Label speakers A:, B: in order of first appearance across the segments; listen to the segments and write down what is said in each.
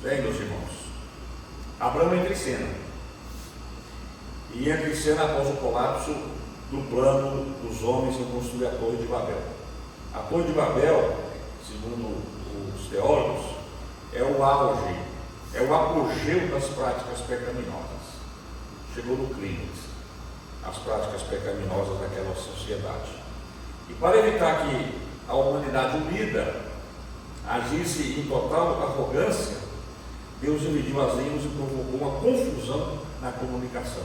A: Bem, meus irmãos, Abraão entra em cena. E entra em cena após o colapso do plano dos homens em construir a Torre de Babel. A Torre de Babel, segundo os teólogos, é o auge, é o apogeu das práticas pecaminosas. Chegou no clímax, as práticas pecaminosas daquela sociedade. E para evitar que a humanidade unida agisse em total arrogância, Deus dividiu as línguas e provocou uma confusão na comunicação.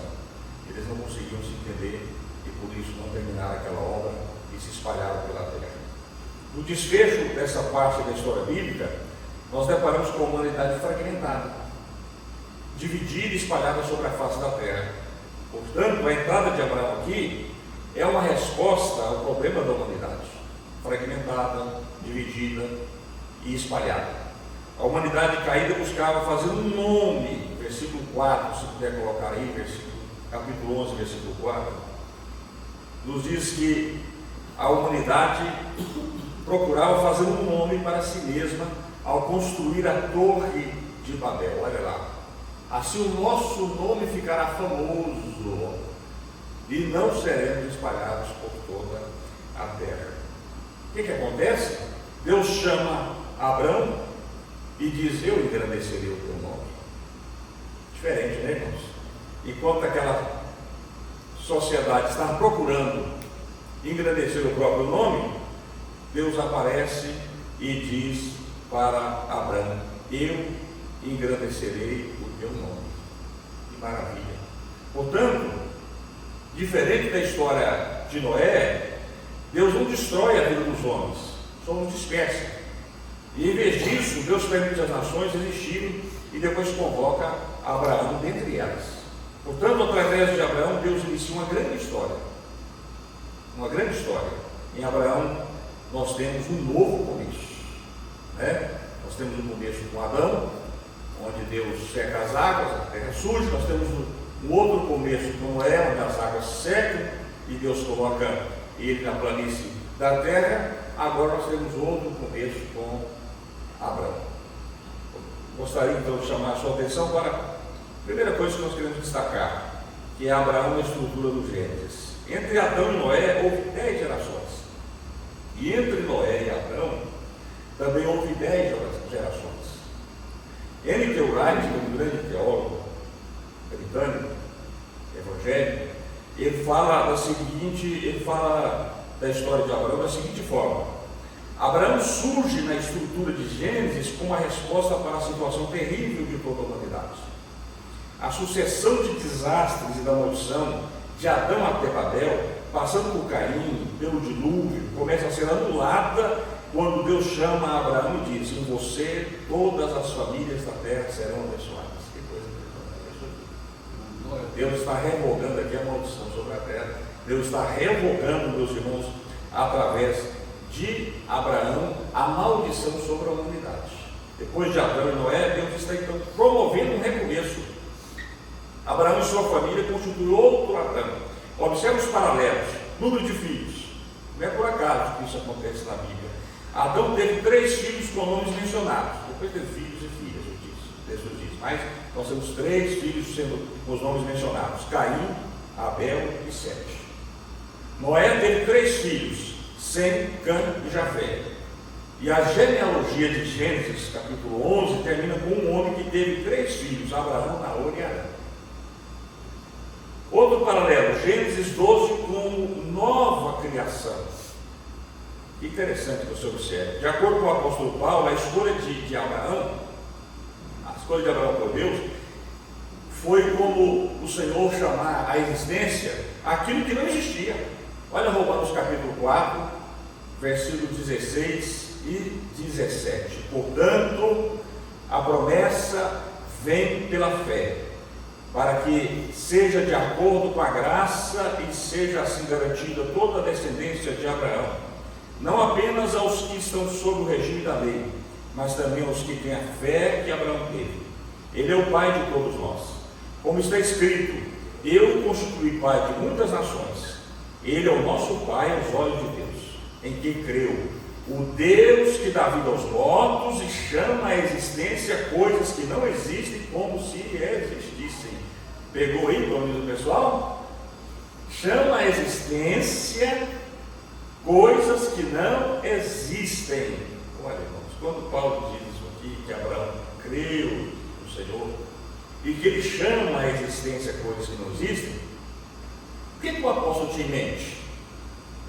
A: Eles não conseguiam se entender e por isso não terminaram aquela obra e se espalharam pela terra. No desfecho dessa parte da história bíblica, nós deparamos com a humanidade fragmentada, dividida e espalhada sobre a face da terra. Portanto, a entrada de Abraão aqui é uma resposta ao problema da humanidade, fragmentada, dividida e espalhada. A humanidade caída buscava fazer um nome, versículo 4, se puder colocar aí, capítulo 11, versículo 4, nos diz que a humanidade procurava fazer um nome para si mesma ao construir a Torre de Babel. Olha lá, assim o nosso nome ficará famoso e não seremos espalhados por toda a terra. O que acontece? Deus chama Abraão e diz: eu engrandecerei o teu nome. Diferente, né, irmãos? Enquanto aquela sociedade estava procurando engrandecer o próprio nome, Deus aparece e diz para Abraão: eu engrandecerei o teu nome. Que maravilha! Portanto, diferente da história de Noé, Deus não destrói a vida dos homens, só nos dispersa. E em vez disso, Deus permite as nações existirem e depois convoca Abraão dentre elas. Portanto, através de Abraão, Deus inicia uma grande história. Uma grande história. Em Abraão, nós temos um novo começo. Nós temos um começo com Adão, onde Deus seca as águas, a terra surge. Nós temos um outro começo com Noé, onde as águas secam e Deus coloca ele na planície da terra. Agora nós temos outro começo com Abraão. Gostaria então de chamar a sua atenção para a primeira coisa que nós queremos destacar, que é Abraão na estrutura do Gênesis. Entre Adão e Noé houve 10 gerações. E entre Noé e Abraão também houve 10 gerações. N. T. Wright, um grande teólogo britânico, evangélico, ele fala da história de Abraão da seguinte forma: Abraão surge na estrutura de Gênesis como a resposta para a situação terrível de toda a humanidade. A sucessão de desastres e da maldição de Adão até Babel, passando por Caim, pelo dilúvio, começa a ser anulada quando Deus chama Abraão e diz: em você todas as famílias da terra serão abençoadas. Que coisa impressionante. Deus está revogando aqui a maldição sobre a terra. Deus está revogando, meus irmãos, através de Abraão, a maldição sobre a humanidade. Depois de Adão e Noé, Deus está então promovendo um recomeço. Abraão e sua família constituem outro Adão. Observe os paralelos, número de filhos. Não é por acaso que isso acontece na Bíblia. Adão teve 3 filhos com nomes mencionados. Depois teve filhos e filhas, Jesus diz. Mas nós temos 3 filhos sendo com os nomes mencionados: Caim, Abel e Sete. Noé teve 3 filhos: Sem, Cã e Jafé. E a genealogia de Gênesis, capítulo 11, termina com um homem que teve 3 filhos: Abraão, Naor e Arã. Outro paralelo, Gênesis 12, como nova criação. Que interessante que você observe. De acordo com o apóstolo Paulo, a escolha de Abraão, por Deus, foi como o Senhor chamar à existência aquilo que não existia. Olha Romanos capítulo 4, versículos 16 e 17. Portanto, a promessa vem pela fé, para que seja de acordo com a graça e seja assim garantida toda a descendência de Abraão, não apenas aos que estão sob o regime da lei, mas também aos que têm a fé que Abraão teve. Ele é o pai de todos nós. Como está escrito: eu constituí pai de muitas nações. Ele é o nosso pai aos olhos de Deus, em quem creu, O Deus que dá vida aos mortos e chama à existência coisas que não existem como se existissem. Pegou aí, como diz o pessoal? Chama à existência coisas que não existem. Olha, irmãos, quando Paulo diz isso aqui, que Abraão creu no Senhor, e que ele chama à existência coisas que não existem, o que o apóstolo tinha em mente?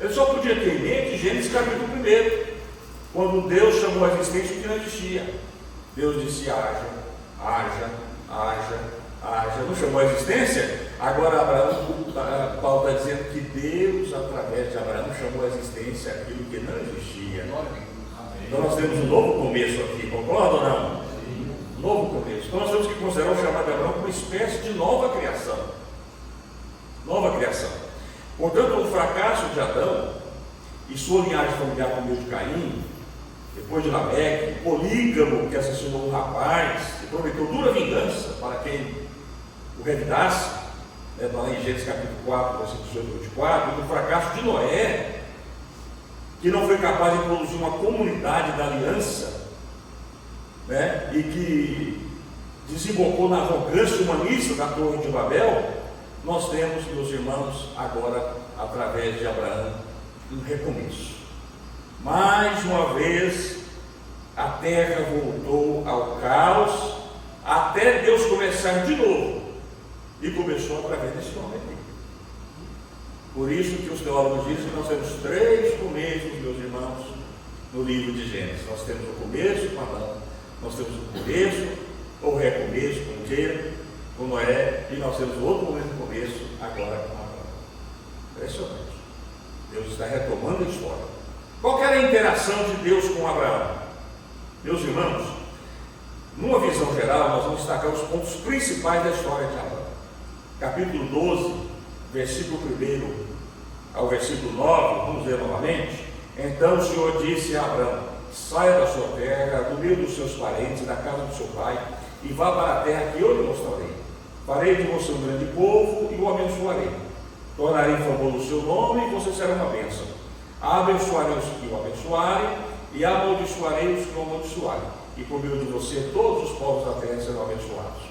A: Ele só podia ter em mente Gênesis capítulo 1, quando Deus chamou à existência o que não existia. Deus disse: haja, haja, haja, haja. Não chamou à existência? Agora Paulo está dizendo que Deus, através de Abraão, chamou à existência aquilo que não existia. Então nós temos um novo começo aqui, concorda ou não? Um novo começo. Então nós temos que considerar o chamado de Abraão como uma espécie de nova criação. Nova criação. Portanto, o fracasso de Adão e sua linhagem familiar por meio de Caim, depois de Lameque, polígamo que assassinou um rapaz e prometeu dura vingança para quem o revidasse, lá em Gênesis capítulo 4, versículos 18 e 24, e o fracasso de Noé, que não foi capaz de produzir uma comunidade da aliança, e que desembocou na arrogância humanista da Torre de Babel. Nós temos, meus irmãos, agora, através de Abraão, um recomeço. Mais uma vez, a terra voltou ao caos, até Deus começar de novo. E começou através desse homem aqui. Por isso que os teólogos dizem que nós temos 3 começos, meus irmãos, no livro de Gênesis. Nós temos o começo com Adão, nós temos o começo, ou recomeço, como queira, com Noé, e nós temos outro momento de começo agora com Abraão. Impressionante. Deus está retomando a história. Qual era a interação de Deus com Abraão? Meus irmãos, numa visão geral, nós vamos destacar os pontos principais da história de Abraão. Capítulo 12, versículo 1 ao versículo 9, vamos ler novamente. Então o Senhor disse a Abraão: saia da sua terra, do meio dos seus parentes, da casa do seu pai, e vá para a terra que eu lhe mostrarei. Farei de você um grande povo e o abençoarei. Tornarei famoso o seu nome e você será uma bênção. Abençoarei os que o abençoarem e amaldiçoarei os que o amaldiçoarem. E por meio de você todos os povos da terra serão abençoados.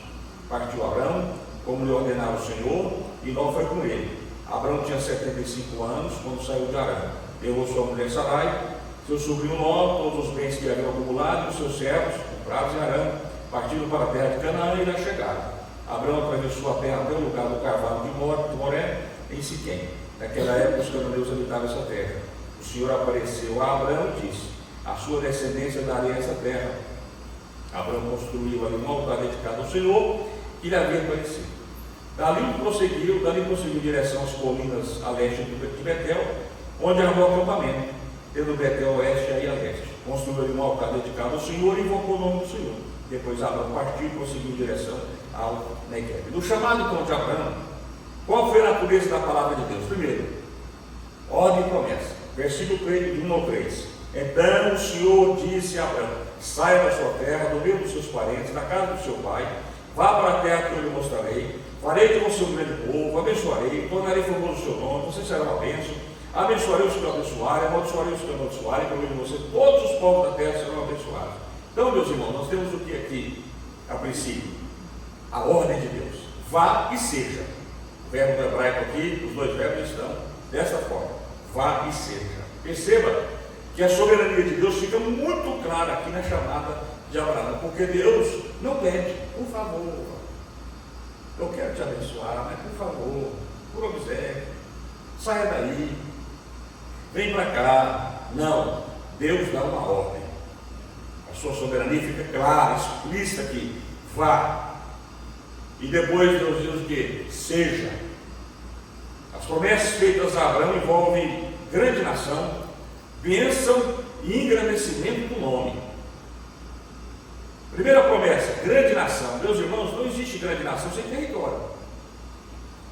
A: Partiu Abraão, como lhe ordenara o Senhor, e Ló foi com ele. Abraão tinha 75 anos quando saiu de Harã. Levou sua mulher Sarai, seu sobrinho Ló, todos os bens que haviam acumulado, e os seus servos, comprados em Harã, partindo para a terra de Canaã e lá chegaram. Abraão atravessou a terra até o lugar do carvalho de Moré, em Siquém. Naquela época os cananeus habitavam essa terra. O Senhor apareceu a Abraão e disse: a sua descendência darei essa terra. Abraão construiu ali um altar dedicado ao Senhor que lhe havia aparecido. Dali prosseguiu em direção às colinas a leste de Betel, onde armou acampamento, tendo Betel a oeste e a leste. Construiu ali um altar dedicado ao Senhor e invocou o nome do Senhor. Depois Abraão partiu e prosseguiu em direção ao Negueb. No chamado então de Abraão, qual foi a natureza da palavra de Deus? Primeiro, ordem e promessa. Versículo 3, de 1 ao 3. Então o Senhor disse a Abraão: saia da sua terra, do meio dos seus parentes, da casa do seu pai, vá para a terra que eu lhe mostrarei, farei de você um grande povo, abençoarei, tornarei famoso o seu nome, você será uma bênção, abençoarei os que o abençoarem, amaldiçoarei os que o amaldiçoarem, por meio de você todos os povos da terra serão abençoados. Então, meus irmãos, nós temos o que aqui, a princípio? A ordem de Deus: vá e seja. O verbo do hebraico aqui, os 2 verbos estão desta forma: vá e seja. Perceba que a soberania de Deus fica muito clara aqui na chamada de Abraão, porque Deus não pede: por favor, eu quero te abençoar, mas por favor, por obséquio, saia daí, vem para cá. Não, Deus dá uma ordem. A sua soberania fica clara, explícita aqui: vá. E depois Deus diz o que? Seja. As promessas feitas a Abraão envolvem grande nação, bênção e engrandecimento do nome. Primeira promessa: grande nação. Meus irmãos, não existe grande nação sem território.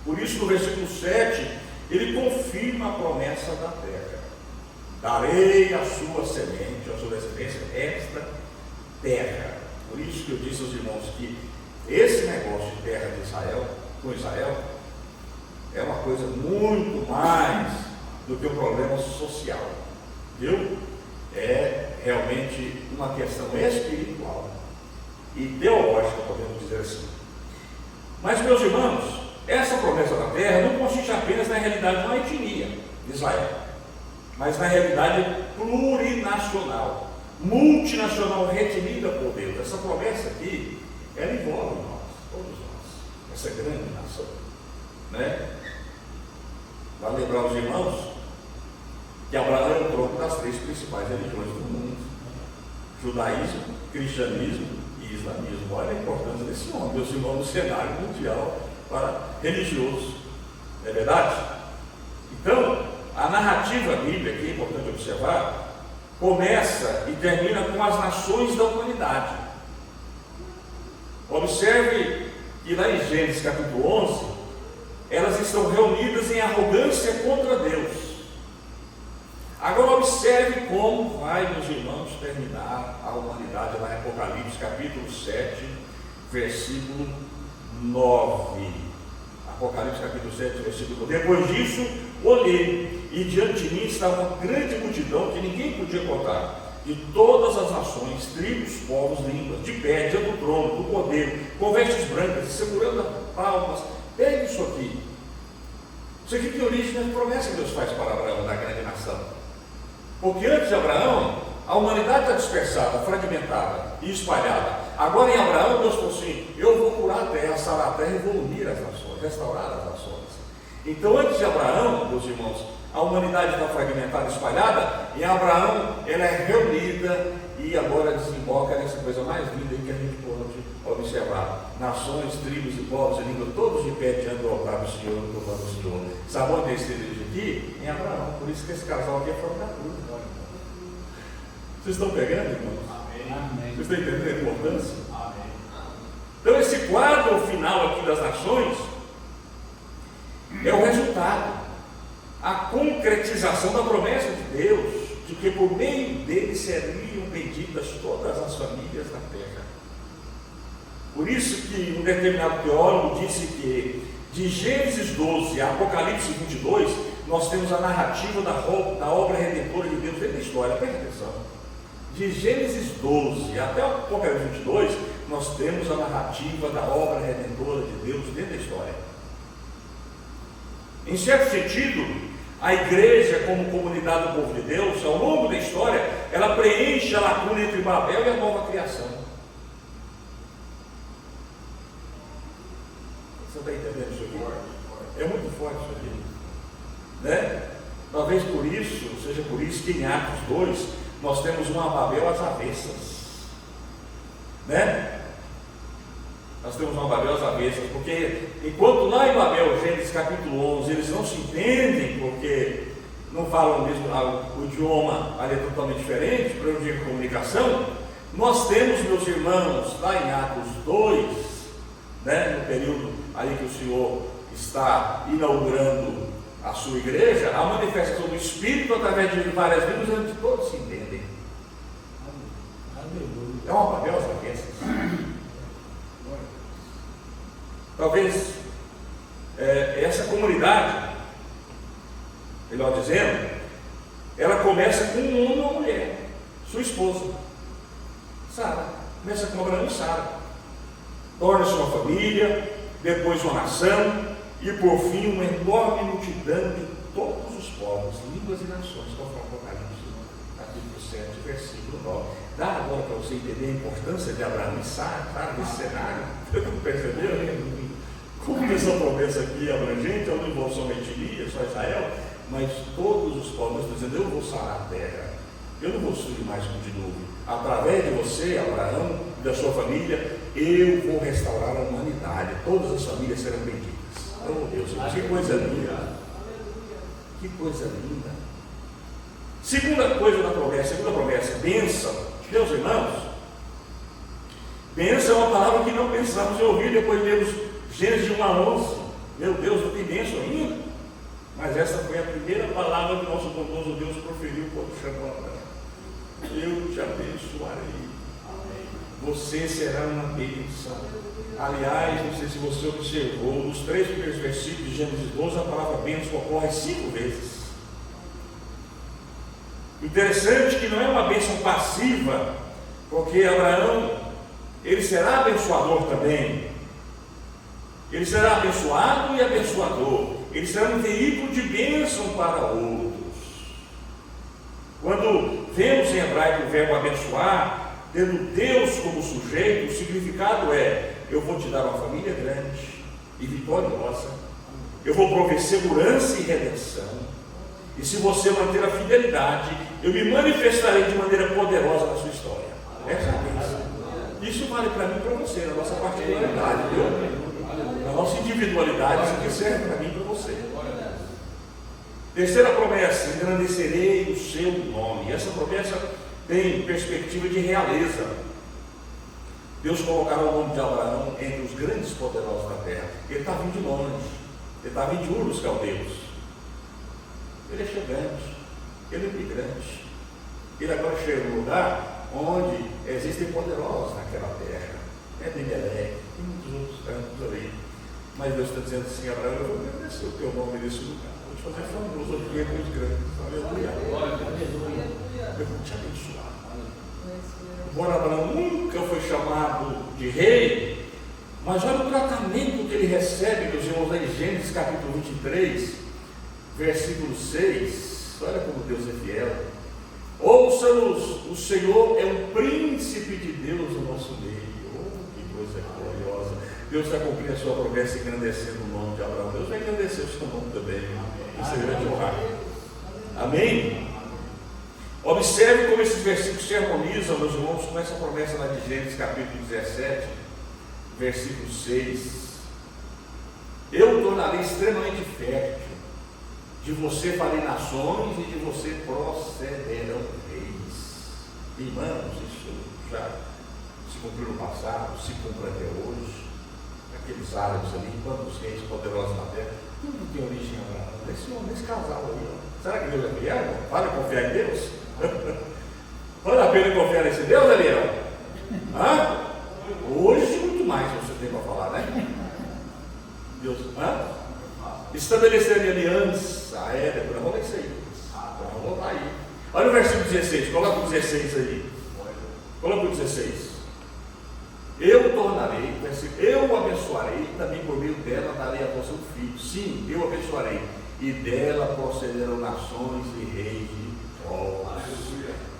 A: Por isso, no versículo 7, ele confirma a promessa da terra: darei a sua semente, a sua descendência, esta terra. Por isso que eu disse aos irmãos que esse negócio de terra de Israel, com Israel, é uma coisa muito mais do que um problema social. Viu? é realmente uma questão espiritual e teológica, podemos dizer assim. Mas, meus irmãos, essa promessa da terra não consiste apenas na realidade de uma etnia de Israel, mas na realidade plurinacional, multinacional, retinida por Deus. Essa promessa aqui, ela envolve nós, todos nós, essa grande nação, né? Vale lembrar os irmãos que Abraão é o tronco das três principais religiões do mundo: judaísmo, cristianismo e islamismo. Olha a importância desse nome, meus irmãos, no cenário mundial para religioso. É verdade? Então, a narrativa bíblica, que é importante observar, começa e termina com as nações da humanidade. Observe que lá em Gênesis capítulo 11, elas estão reunidas em arrogância contra Deus. Agora observe como vai, meus irmãos, terminar a humanidade lá em Apocalipse capítulo 7, versículo 9. Apocalipse capítulo 7, versículo 9. Depois disso, olhei, e diante de mim estava uma grande multidão que ninguém podia contar, de todas as nações, tribos, povos, línguas, de pé, diante do trono, do cordeiro, com vestes brancas, segurando palmas. Pegue isso aqui. Isso aqui tem origem na promessa que Deus faz para Abraão, da grande nação. Porque antes de Abraão, a humanidade está dispersada, fragmentada e espalhada. Agora em Abraão, Deus falou assim: eu vou curar a terra, sarar a terra e vou unir as nações, restaurar as nações. Então antes de Abraão, meus irmãos, a humanidade está fragmentada, espalhada, e Abraão, ela é reunida e agora desemboca nessa coisa mais linda que a gente pode observar: nações, tribos e povos e línguas, todos de pé diante do altar do Senhor, louvando o Senhor. Sabe onde esse dirige aqui? Em Abraão. Por isso que esse casal aqui é fora da cruz. Vocês estão pegando, irmãos? Amém. Vocês estão entendendo a importância? Amém. Então esse quadro final aqui das nações é o resultado, a concretização da promessa de Deus, de que por meio dele seriam benditas todas as famílias da terra. Por isso que um determinado teólogo disse que de Gênesis 12 a Apocalipse 22, nós temos a narrativa da obra redentora de Deus dentro da história. Preste atenção. De Gênesis 12 até o Apocalipse 22, nós temos a narrativa da obra redentora de Deus dentro da história. Em certo sentido, a igreja, como comunidade do povo de Deus, ao longo da história, ela preenche a lacuna entre Babel e a nova criação. Você está entendendo isso aqui? É muito forte isso aqui, né? Talvez por isso, seja por isso que em Atos 2 nós temos uma Babel às avessas, né? Nós temos uma Babel às avessas, porque enquanto lá em Babel, Gênesis capítulo 11, eles não se entendem, porque não falam o mesmo, o idioma ali é totalmente diferente, para de comunicação, nós temos, meus irmãos, lá em Atos 2, né, no período ali que o Senhor está inaugurando a sua igreja, a manifestação do Espírito através de várias línguas, onde todos se entendem. É uma Babel às avessas. Talvez essa comunidade, melhor dizendo, ela começa com um homem ou uma mulher, sua esposa, Sara. Começa com Abraão e Sara, torna-se uma família, depois uma nação, e por fim uma enorme multidão de todos os povos, línguas e nações, conforme Apocalipse capítulo 7, versículo 9. Dá agora para você entender a importância de Abraão e Sara, claro, nesse cenário. Você não percebeu? Como essa promessa aqui é abrangente, eu não vou somente etnia, só Israel, mas todos os povos. Estou dizendo, eu vou sarar a terra, eu não vou destruir mais com dilúvio. Através de você, Abraão, e da sua família, eu vou restaurar a humanidade, todas as famílias serão benditas. Oh Deus, que coisa linda! Que coisa linda! Segunda promessa, bênção. Meus irmãos, bênção é uma palavra que não pensamos em ouvir, depois lemos Gênesis 1 a 11. Meu Deus, não tem bênção ainda? Mas essa foi a primeira palavra que nosso bondoso Deus proferiu quando chamou Abraão. Eu te abençoarei. Você será uma bênção. Aliás, não sei se você observou, nos 3 primeiros versículos de Gênesis 12, a palavra bênção ocorre 5 vezes. Interessante que não é uma bênção passiva, porque Abraão, ele será abençoador também. Ele será abençoado e abençoador. Ele será um veículo de bênção para outros. Quando vemos em hebraico o verbo abençoar, tendo Deus como sujeito, o significado é: eu vou te dar uma família grande e vitoriosa, eu vou prover segurança e redenção, e se você manter a fidelidade, eu me manifestarei de maneira poderosa na sua história. Essa é a bênção. Isso vale para mim e para você, na nossa particularidade, viu? Na nossa individualidade, isso aqui serve para mim e para você. Terceira promessa: engrandecerei o seu nome. E essa promessa tem perspectiva de realeza. Deus colocará o nome de Abraão entre os grandes poderosos da terra. Ele está vindo de longe, ele está vindo de Ur dos Caldeus. Ele é chegante, ele é imigrante. Ele agora chega num lugar onde existem poderosos naquela terra. É Elimeleque, tem muitos outros cantos ali. Mas Deus está dizendo assim: Abraão, eu vou engrandecer o teu nome nesse lugar. Vou te fazer famoso aqui entre os grandes. Aleluia. Eu vou te abençoar. Embora Abraão nunca foi chamado de rei, mas olha o tratamento que ele recebe, meus irmãos, em Gênesis capítulo 23, versículo 6. Olha como Deus é fiel. Ouça-nos, o Senhor é um príncipe de Deus no nosso meio. Oh, que coisa gloriosa. Deus está cumprindo a sua promessa, engrandecendo o nome de Abraão. Deus vai engrandecer o seu nome também. Isso é grande honrar. Amém? Observe como esses versículos se harmonizam, meus irmãos, com essa promessa lá de Gênesis capítulo 17, versículo 6. Eu o tornarei extremamente fértil, de você farei nações e de você procederão reis. Irmãos, isso já se cumpriu no passado, se cumpre até hoje. Aqueles árabes ali, quantos reis poderosos na terra, tudo tem origem em Abraão. Nesse casal aí, ó. Será que Deus é fiel? Vale confiar em Deus? Vale a pena confiar nesse Deus, Ariel? Hã? Hoje muito mais você tem para falar, né? Deus, estabelecer a aliança, para rolar isso aí. Para rolar aí. Olha o versículo 16, coloca o 16 aí. Coloca o 16. Eu tornarei, eu o abençoarei, também por meio dela darei a você um filho. Sim, eu abençoarei, e dela procederão nações e reis de povos.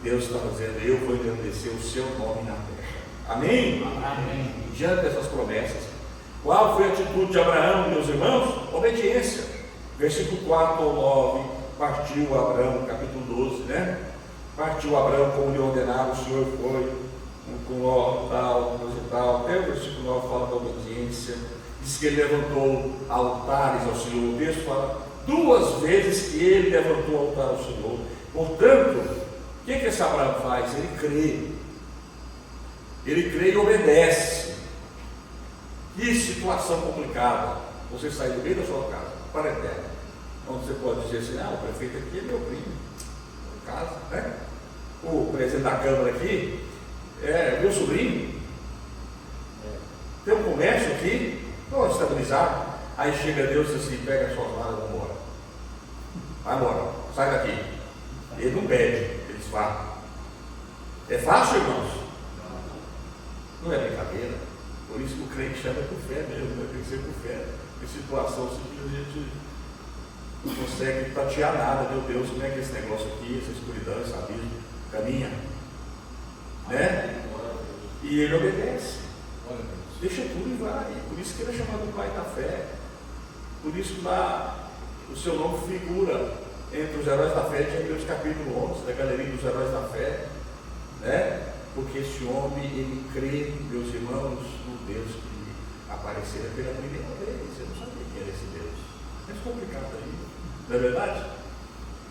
A: Deus está dizendo: eu vou engrandecer o seu nome na terra. Amém? Amém. Diante dessas promessas, qual foi a atitude de Abraão, meus irmãos? Obediência. Versículo 4 ou 9, partiu Abraão, capítulo 12, né? Partiu Abraão como lhe ordenava, o Senhor foi com Ló, tal, coisa e tal. Até o versículo 9 fala da obediência. Diz que ele levantou altares ao Senhor. O texto fala 2 vezes que ele levantou altar ao Senhor. Portanto, o que esse Abraão faz? Ele crê. Ele crê e obedece. Que situação complicada. Você sair do meio da sua casa para a terra, onde você pode dizer assim: o prefeito aqui é meu primo, casa, né? O presidente da Câmara aqui é meu sobrinho, tem um comércio aqui, estou estabilizado. Aí chega Deus e diz assim: pega as suas malas e vamos embora. Vai embora, sai daqui. Ele não pede, ele desfaz. É fácil, irmãos? Não é brincadeira. Por isso que o crente chama por fé mesmo, né? Tem que ser por fé. Em situação assim, a gente não consegue tatear nada. Meu Deus, como é que é esse negócio aqui, essa escuridão, esse abismo, caminha, né? E ele obedece, deixa tudo e vai. Por isso que ele é chamado Pai da Fé. Por isso que lá o seu nome figura entre os heróis da fé de Hebreus capítulo 11, da galeria dos heróis da fé, né? Porque esse homem, ele crê, meus irmãos, no Deus que aparecera pela primeira vez. Eu não sabia quem era esse Deus. É complicado aí, não é verdade?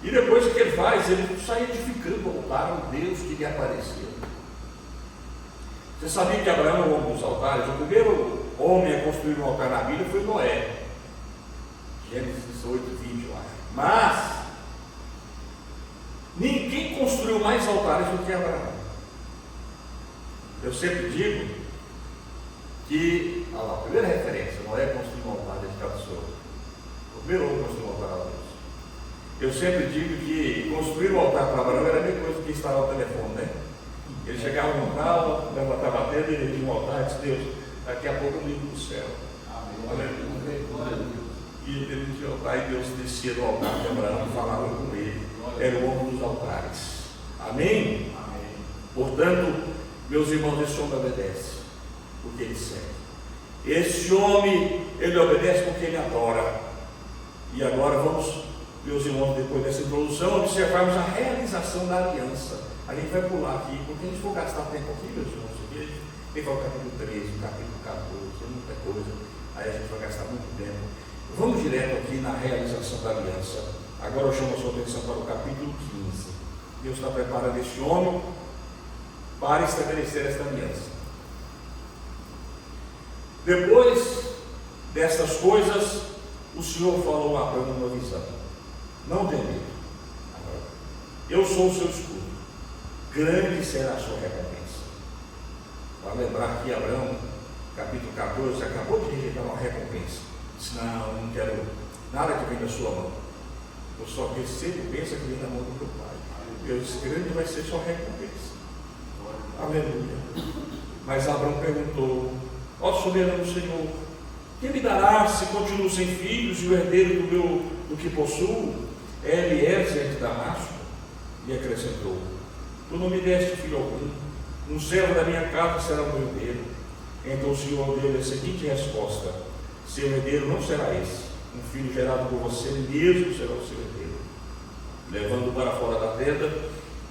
A: E depois o que ele faz? Ele sai edificando o altar ao Deus que lhe apareceu. Você sabia que Abraão é o homem dos altares? O primeiro homem a construir um altar na Bíblia foi Noé. Gênesis 8, 20, eu acho. Mas ninguém construiu mais altares do que Abraão. Eu sempre digo que, a primeira referência, Noé construiu um altar dedicado ao Senhor. O primeiro homem construiu um altar a Deus. Eu sempre digo que construir um altar para Abraão era a mesma coisa que instalar o telefone, né? Ele chegava no carro, levantava a tenda, ele tinha um altar e disse: Deus, daqui a pouco eu ligo do céu. Aleluia. E ele tinha altar e Deus descia do altar de Abraão e falava com ele. Era o homem dos altares. Amém? Amém. Portanto, meus irmãos, esse homem obedece porque ele segue. Esse homem, ele obedece porque ele adora. E agora vamos, meus irmãos, depois dessa introdução, observarmos a realização da aliança. A gente vai pular aqui, porque a gente for gastar tempo aqui, meus irmãos, aqui, tem que falar o capítulo 13, o capítulo 14, muita coisa, aí a gente vai gastar muito tempo. Vamos direto aqui na realização da aliança. Agora eu chamo a sua atenção para o capítulo 15. Deus está preparando esse homem para estabelecer esta aliança. Depois destas coisas, o Senhor falou a Abraão numa visão: não tenha medo, eu sou o seu escudo, grande será a sua recompensa. Para lembrar que Abraão, capítulo 14, acabou de rejeitar uma recompensa. Disse: não quero nada que vem da sua mão, eu só recebo bênção que vem da mão do meu pai. Eu disse: grande vai ser sua recompensa. Aleluia. Mas Abraão perguntou: ó soberano Senhor, que me dará se continuo sem filhos e o herdeiro do que possuo é Eliezer de Damasco? E acrescentou: tu não me deste filho algum, um servo da minha casa será o meu herdeiro. Então o Senhor deu-lhe a seguinte resposta: seu herdeiro não será esse, um filho gerado por você mesmo será o seu herdeiro. Levando para fora da tenda,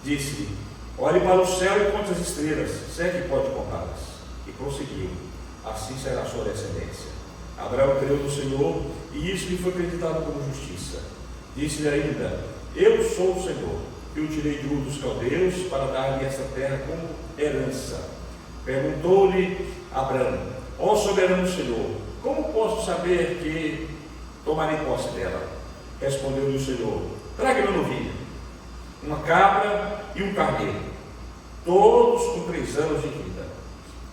A: disse-lhe: olhe para o céu e conte as estrelas, se é que pode contá-las. E prosseguiu: assim será a sua descendência. Abraão creu no Senhor, e isso lhe foi acreditado como justiça. Disse-lhe ainda: eu sou o Senhor, que o tirei de Ur dos Caldeus para dar-lhe esta terra como herança. Perguntou-lhe Abraão: ó soberano Senhor, como posso saber que tomarei posse dela? Respondeu-lhe o Senhor: traga-me uma novilha, uma cabra e um carneiro, todos com 3 anos de vida,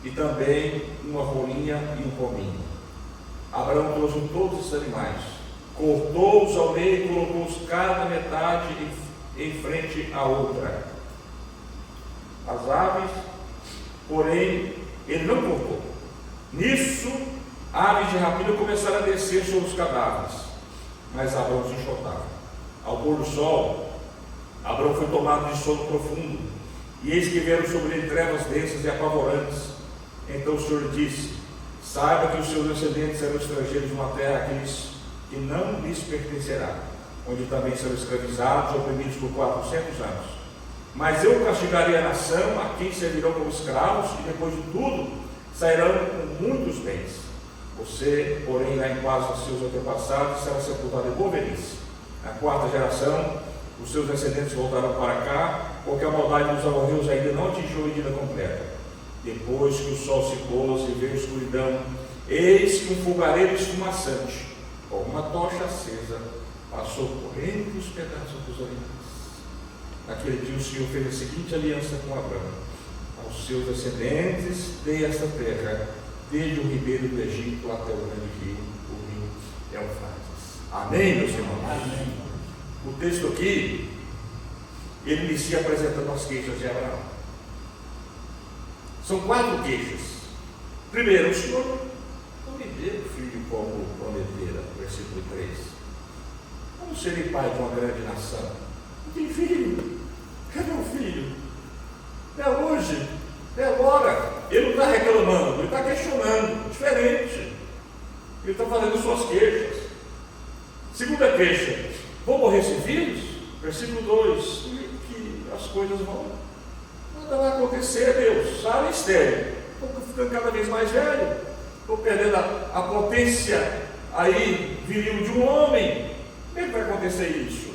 A: e também uma rolinha e um pombinho. Abraão trouxe todos os animais, cortou-os ao meio e colocou-os cada metade em frente à outra. As aves, porém, ele não cortou. Nisso, aves de rapina começaram a descer sobre os cadáveres, mas Abraão se enxotava. Ao pôr do sol, Abraão foi tomado de sono profundo, e eis que vieram sobre ele trevas densas e apavorantes. Então o Senhor disse: saiba que os seus descendentes serão estrangeiros numa terra que não lhes pertencerá, onde também serão escravizados e oprimidos por 400 anos. Mas eu castigarei a nação, a quem servirão como escravos, e depois de tudo sairão com muitos bens. Você, porém, irá em paz aos seus antepassados e será sepultado em boa velhice. Na 4ª geração, os seus descendentes voltarão para cá, porque a maldade dos amorreus ainda não atingiu a medida completa. Depois que o sol se pôs e veio a escuridão, eis que um fogareiro esfumaçante, com uma tocha acesa, passou por entre os pedaços dos animais. Naquele dia o Senhor fez a seguinte aliança com Abraão: aos seus descendentes dei esta terra, desde o ribeiro do Egito até o grande rio, o rio Eufrates. Amém, meus irmãos? Amém. O texto aqui, ele inicia apresentando as queixas de Abraão. São 4 queixas. Primeiro, o Senhor não me deu filho como prometera, versículo 3. Como serei pai de uma grande nação? Não tem filho. Cadê o filho? É hoje, é agora. Ele não está reclamando, ele está questionando, diferente. Ele está fazendo suas queixas. Segunda queixa: vou morrer sem filhos? Versículo 2, que as coisas vão. Nada vai acontecer, Deus. Sara estéril. Estou ficando cada vez mais velho. Estou perdendo a potência aí viril de um homem. Como é que vai acontecer isso?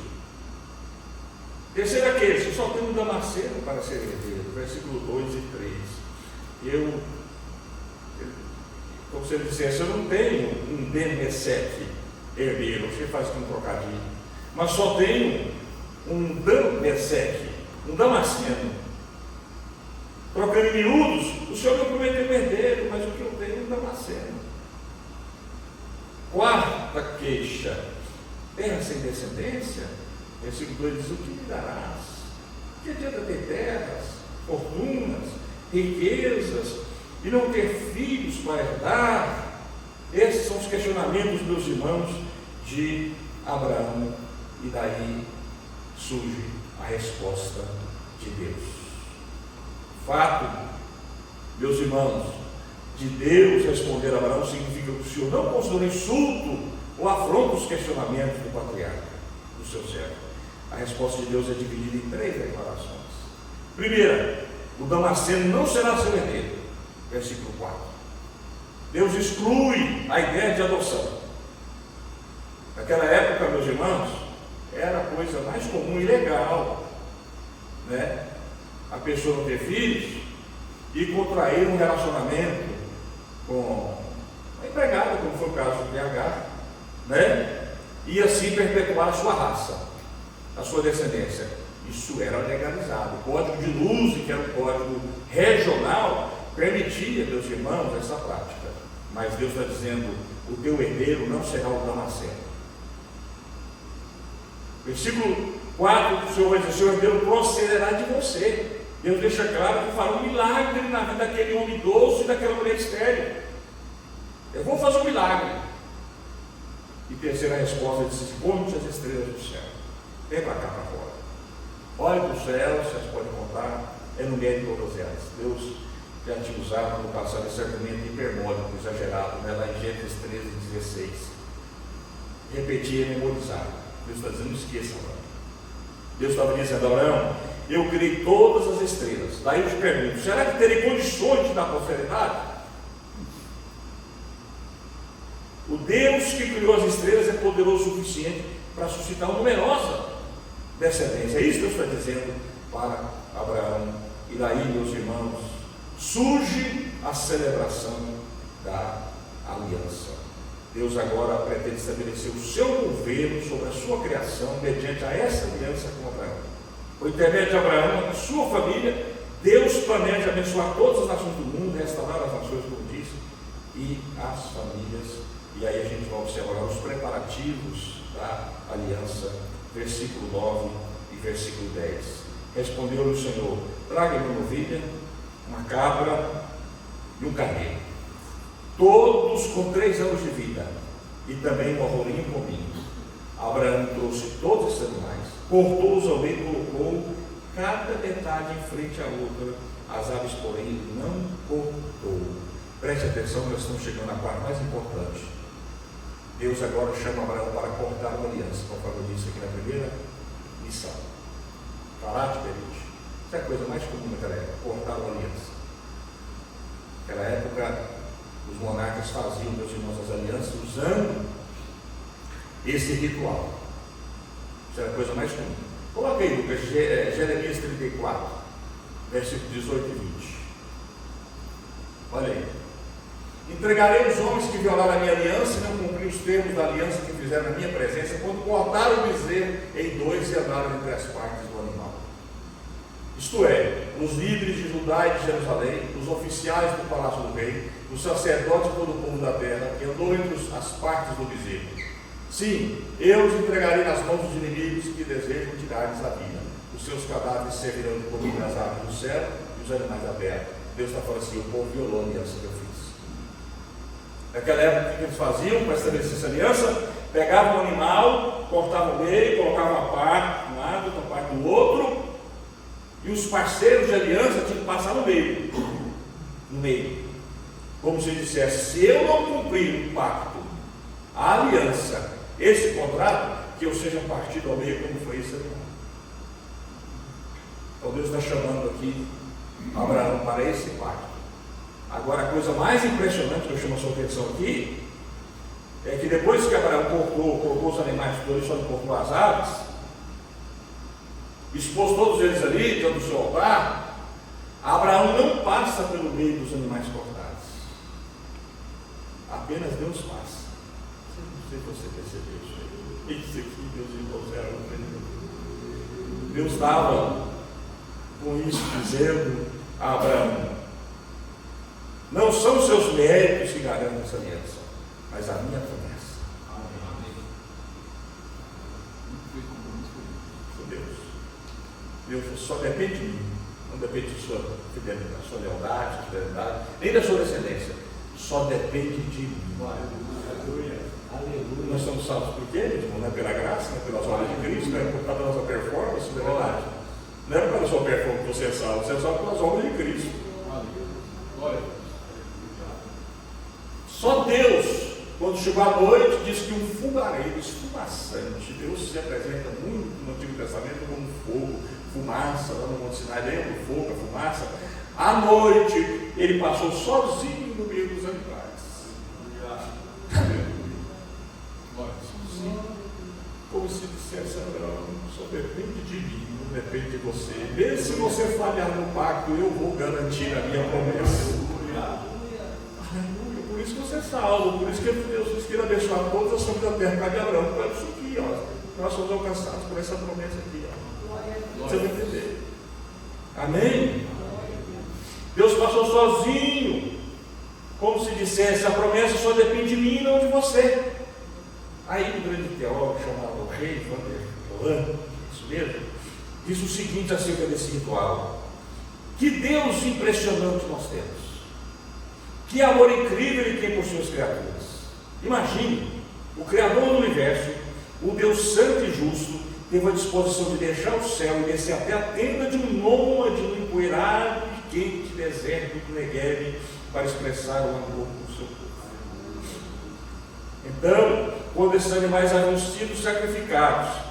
A: Terceira queixa: só tem um Damasceno para ser herdeiro. Versículo 2 e 3. Como se ele dissesse: eu não tenho um Ben-Mesec herdeiro. Você faz com um trocadilho. Mas só tenho um Dan-Mesec, um Damasceno. Trocando em miúdos, o Senhor me prometeu um herdeiro, mas o que eu tenho é um Damasceno. Quarta queixa: terra sem descendência? Versículo 2 diz: o que me darás? Que adianta ter terras, fortunas, riquezas e não ter filhos para herdar? Esses são os questionamentos, meus irmãos, de Abraão, e daí surge a resposta de Deus. Fato, meus irmãos, de Deus responder a Abraão significa que o Senhor não considerou insulto ou afronta os questionamentos do patriarca, do seu servo. A resposta de Deus é dividida em 3 declarações. Primeira, o Damasceno não será seu herdeiro. Versículo 4. Deus exclui a ideia de adoção. Naquela época, meus irmãos, era a coisa mais comum e legal, né? A pessoa não ter filhos e contrair um relacionamento com a empregada, como foi o caso do PH, né? E assim perpetuar a sua raça, a sua descendência. Isso era legalizado. O Código de Luz, que era o código regional, permitia, meus irmãos, essa prática. Mas Deus está dizendo: o teu herdeiro não será o Damasceno. Versículo 4, o Senhor vai dizer: seu herdeiro procederá de você. Deus deixa claro que fará um milagre na vida daquele homem idoso e daquela mulher estéril. Eu vou fazer um milagre. E terceira resposta, ele disse: conte as estrelas do céu. Vem para cá, para fora. Olhe para o céu, vocês podem contar, enumere todas elas. Deus já tinha usado no passado esse argumento hiperbólico, exagerado, né? Lá em Gênesis 13:16. Repetir e memorizar. Deus está dizendo: não esqueça, Abraão. Deus estava dizendo: Abraão, eu criei todas as estrelas. Daí eu te pergunto: será que terei condições de dar prosperidade? O Deus que criou as estrelas é poderoso o suficiente para suscitar uma numerosa descendência. É isso que Deus está dizendo para Abraão. E daí, meus irmãos, surge a celebração da aliança. Deus agora pretende estabelecer o seu governo sobre a sua criação mediante a essa aliança com Abraão. Por intermédio de Abraão, a sua família, Deus planeja abençoar todas as nações do mundo, restaurar as nações, como disse, e as famílias. E aí a gente vai observar os preparativos da aliança, versículo 9 e versículo 10. Respondeu-lhe o Senhor: traga-me uma ovelha, uma cabra e um carneiro, todos com 3 anos de vida, e também um arrolinho comigo. Abraão trouxe todos esses animais, cortou-os ao meio e colocou cada metade em frente à outra. As aves, porém, não cortou. Preste atenção, nós estamos chegando à parte mais importante. Deus agora chama Abraão para cortar uma aliança, conforme eu disse aqui na primeira missão. Falar-te, permite. Isso é a coisa mais comum naquela época, cortar uma aliança. Naquela época, os monarcas faziam, meus irmãos, as alianças usando esse ritual. Isso era a coisa mais comum. Coloca aí, Lucas, Jeremias 34, versículos 18 e 20. Olha aí. Entregarei os homens que violaram a minha aliança e não cumpriram os termos da aliança que fizeram na minha presença, quando cortaram o bezerro em 2 e andaram entre as partes do animal. Isto é, os líderes de Judá e de Jerusalém, os oficiais do palácio do rei, os sacerdotes e todo o povo da terra, que andou entre as partes do bezerro. Sim, eu os entregarei nas mãos dos inimigos que desejam tirar-lhes a vida. Os seus cadáveres servirão de comida às aves do céu e os animais da terra. Deus está falando assim: o povo violou a aliança que eu fiz. Naquela época, o que eles faziam para estabelecer essa aliança? Pegavam um animal, cortavam o meio, colocavam uma parte de um lado, outra parte do outro, e os parceiros de aliança tinham que passar no meio. No meio. Como se dissesse: se eu não cumprir o pacto, a aliança, esse contrato, que eu seja partido ao meio, como foi esse animal. Então Deus está chamando aqui Abraão para esse pacto. Agora, a coisa mais impressionante que eu chamo a sua atenção aqui é que depois que Abraão colocou os animais todos, só não cortou as aves, expôs todos eles ali diante do seu altar, Abraão não passa pelo meio dos animais cortados. Apenas Deus passa. Não sei se você percebeu isso aí. Isso aqui, Deus impuseram. Deus estava com isso dizendo a Abraão: não são os seus méritos que garantem essa aliança, mas a minha promessa. Com Deus. Deus só depende de mim. Não depende da sua fidelidade, da sua lealdade, nem da sua descendência. Só depende de mim. Aleluia. Nós somos salvos por quê? Não é pela graça, não é pelas obras de Cristo, não é por causa da nossa performance, não é verdade. Não é por causa da sua performance que você é salvo pelas obras de Cristo. Só Deus, quando chegou a noite, disse que um fogareiro esfumaçante, Deus se apresenta muito no Antigo Testamento como fogo, fumaça, lá no Monte Sinai, lembra do fogo, a fumaça? À noite, ele passou sozinho no meio dos animais. Como se dissesse: Abraão, só depende de mim, não depende de você. Mesmo se você falhar no pacto, eu vou garantir a minha promessa. Aleluia. Por isso que você é salvo, por isso que Deus disse que ele abençoar todas as famílias da terra. Cadê Abraão? Por isso aqui, ó. Nós somos alcançados por essa promessa aqui, ó. Você vai entender. Amém? Deus passou sozinho, como se dissesse: a promessa só depende de mim e não de você. Aí um grande teólogo chamado Rei Van isso mesmo, diz o seguinte acerca desse ritual: que Deus impressionante nós temos, que amor incrível Ele tem por suas criaturas. Imagine, o Criador do Universo, o Deus santo e justo, teve a disposição de deixar o céu e descer até a tenda de um nômade no empoeirado e quente deserto do Negev para expressar o amor do seu povo. Então, quando esses animais haviam sido sacrificados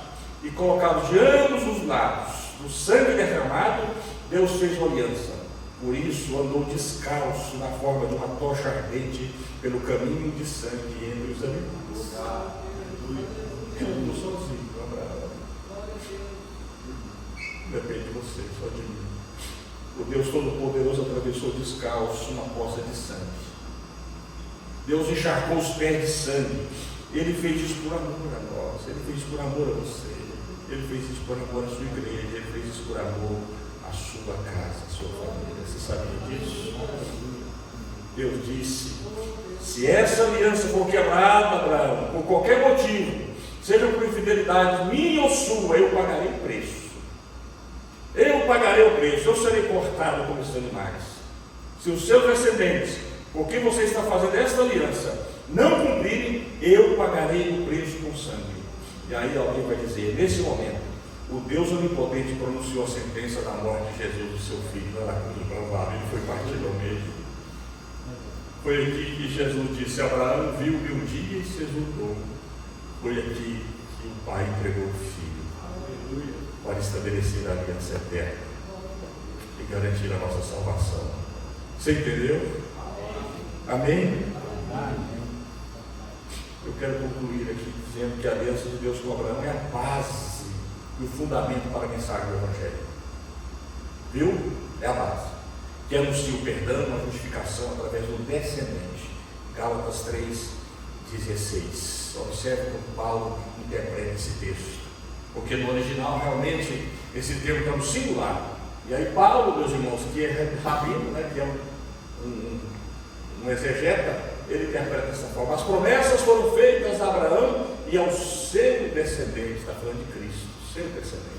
A: e colocados de ambos os lados do sangue derramado, Deus fez uma aliança. Por isso andou descalço na forma de uma tocha ardente pelo caminho de sangue entre os animais. Ele andou sozinho, Abraão. Depende de você, só de mim. O Deus Todo-Poderoso atravessou descalço uma poça de sangue. Deus encharcou os pés de sangue. Ele fez isso por amor a nós. Ele fez isso por amor a você. Ele fez isso por amor à sua igreja. Ele fez isso por amor à sua casa, à sua família. Você sabia disso? Deus disse: se essa aliança for quebrada, Abraão, por qualquer motivo, seja por infidelidade minha ou sua, eu pagarei o preço. Eu pagarei o preço. Eu serei cortado como esses animais. Se os seus descendentes, porque você está fazendo esta aliança, não cumprirem, eu pagarei o preço com sangue. E aí alguém vai dizer: nesse momento, o Deus Onipotente pronunciou a sentença da morte de Jesus, do seu filho, na cruz do Calvário. Ele foi partido ao meio. Foi aqui que Jesus disse: Abraão viu o meu dia e se exultou. Foi aqui que o Pai entregou o Filho, para estabelecer a aliança eterna e garantir a nossa salvação. Você entendeu? Amém? Eu quero concluir aqui dizendo que a aliança de Deus com Abraão é a base e o fundamento para a mensagem do Evangelho. Viu? É a base. Que anuncia o perdão, a justificação através do descendente. Gálatas 3,16. Observe como Paulo interpreta esse texto. Porque no original, realmente, esse termo está no singular. E aí Paulo, meus irmãos, que é rabino, né, que é um exegeta, ele interpreta dessa forma: as promessas foram feitas a Abraão e ao seu descendente. Está falando de Cristo, seu descendente.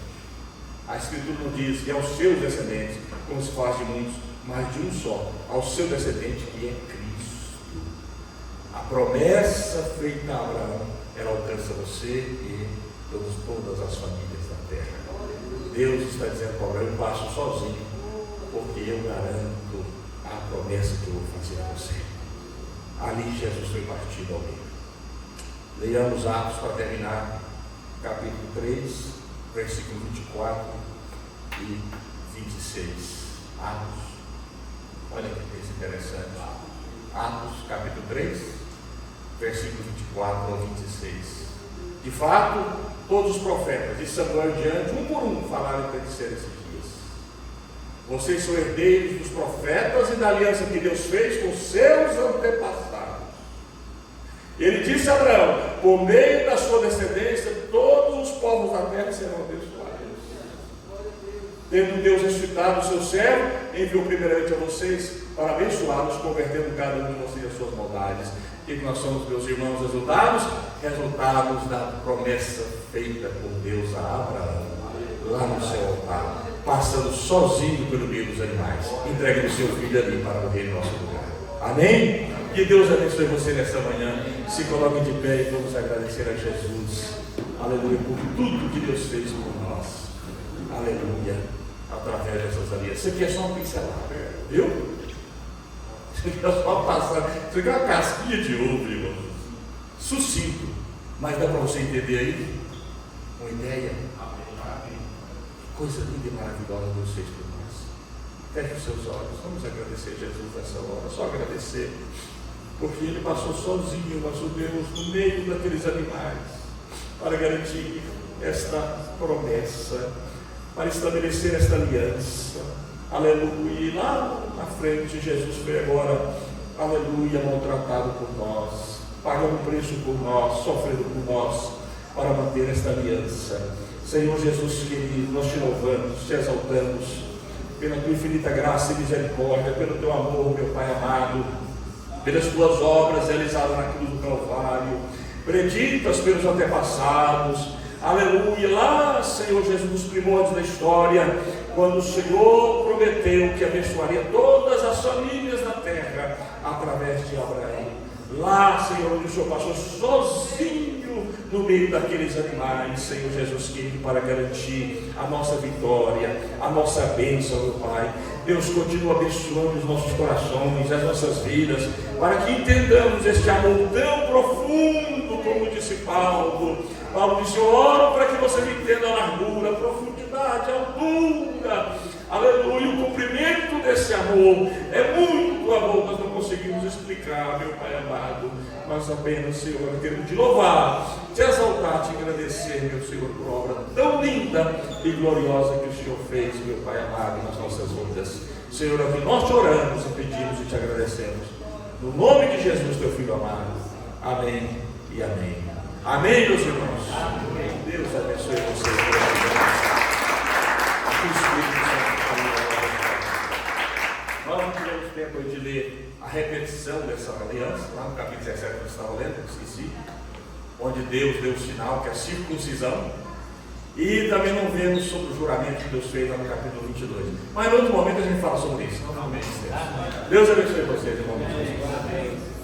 A: A Escritura não diz e aos seus descendentes, como se faz de muitos, mas de um só, ao seu descendente, que é Cristo. A promessa feita a Abraão, ela alcança você e todas as famílias da terra. Deus está dizendo para Abraão: eu passo sozinho, porque eu garanto a promessa que eu vou fazer a você. Ali Jesus foi partido ao meio. Leiamos Atos para terminar, capítulo 3, versículo 24 e 26. Atos, olha que texto interessante. Atos, capítulo 3, versículo 24 ao 26. De fato, todos os profetas, de Samuel em diante, um por um, falaram e predisseram esses dias. Vocês são herdeiros dos profetas e da aliança que Deus fez com seus antepassados. Ele disse a Abraão: por meio da sua descendência, todos os povos da terra serão abençoados. tendo Deus ressuscitado o seu servo, enviou primeiramente a vocês para abençoá-los, convertendo cada um de vocês as suas maldades. E que nós somos, meus irmãos, resultados da promessa feita por Deus a Abraão, lá no seu altar, passando sozinho pelo meio dos animais, entregando o seu filho ali para morrer em nosso lugar. Amém? Que Deus abençoe você nessa manhã. Se coloque de pé e vamos agradecer a Jesus, aleluia, por tudo que Deus fez por nós, aleluia, através dessas alianças. Isso aqui é só uma pincelada, viu? Isso aqui é só passar, isso aqui é uma casquinha de ovo, irmão, sucinto, mas dá para você entender aí uma ideia. Coisa linda e maravilhosa Deus fez por nós. Feche os seus olhos, vamos agradecer Jesus nessa hora, só agradecer, porque Ele passou sozinho, passou Deus no meio daqueles animais, para garantir esta promessa, para estabelecer esta aliança, aleluia. E lá na frente Jesus foi agora, aleluia, maltratado por nós, pagando um preço por nós, sofrendo por nós, para manter esta aliança. Senhor Jesus querido, nós te louvamos, te exaltamos, pela tua infinita graça e misericórdia, pelo teu amor, meu Pai amado, pelas tuas obras realizadas na cruz do Calvário, preditas pelos antepassados, aleluia. Lá, Senhor Jesus, nos primórdios da história, quando o Senhor prometeu que abençoaria todas as famílias da terra através de Abraão. Lá, Senhor, onde o Senhor passou sozinho no meio daqueles animais, Senhor Jesus querido, para garantir a nossa vitória, a nossa bênção, meu Pai. Deus continua abençoando os nossos corações, as nossas vidas, para que entendamos este amor tão profundo, como disse Paulo. Paulo disse: eu oro para que você me entenda a largura, a profundidade, a altura, aleluia. O cumprimento desse amor é muito amor, nós não conseguimos explicar, meu Pai amado, mas apenas, Senhor, eu quero te louvar, te exaltar, te agradecer, meu Senhor, por obra tão linda e gloriosa que o Senhor fez, meu Pai amado, nas nossas vidas. Senhor, aqui nós te oramos e pedimos e te agradecemos, no nome de Jesus, teu Filho amado. Amém e amém. Amém, meus irmãos. Amém. Deus abençoe vocês. Nós não tivemos tempo de ler a repetição dessa aliança, lá no capítulo 17 que eu estava lendo, esqueci, onde Deus deu o sinal, que é a circuncisão, e também não vemos sobre o juramento que Deus fez lá no capítulo 22. Mas em outro momento a gente fala sobre isso. Não, Deus abençoe vocês, em nome de Jesus.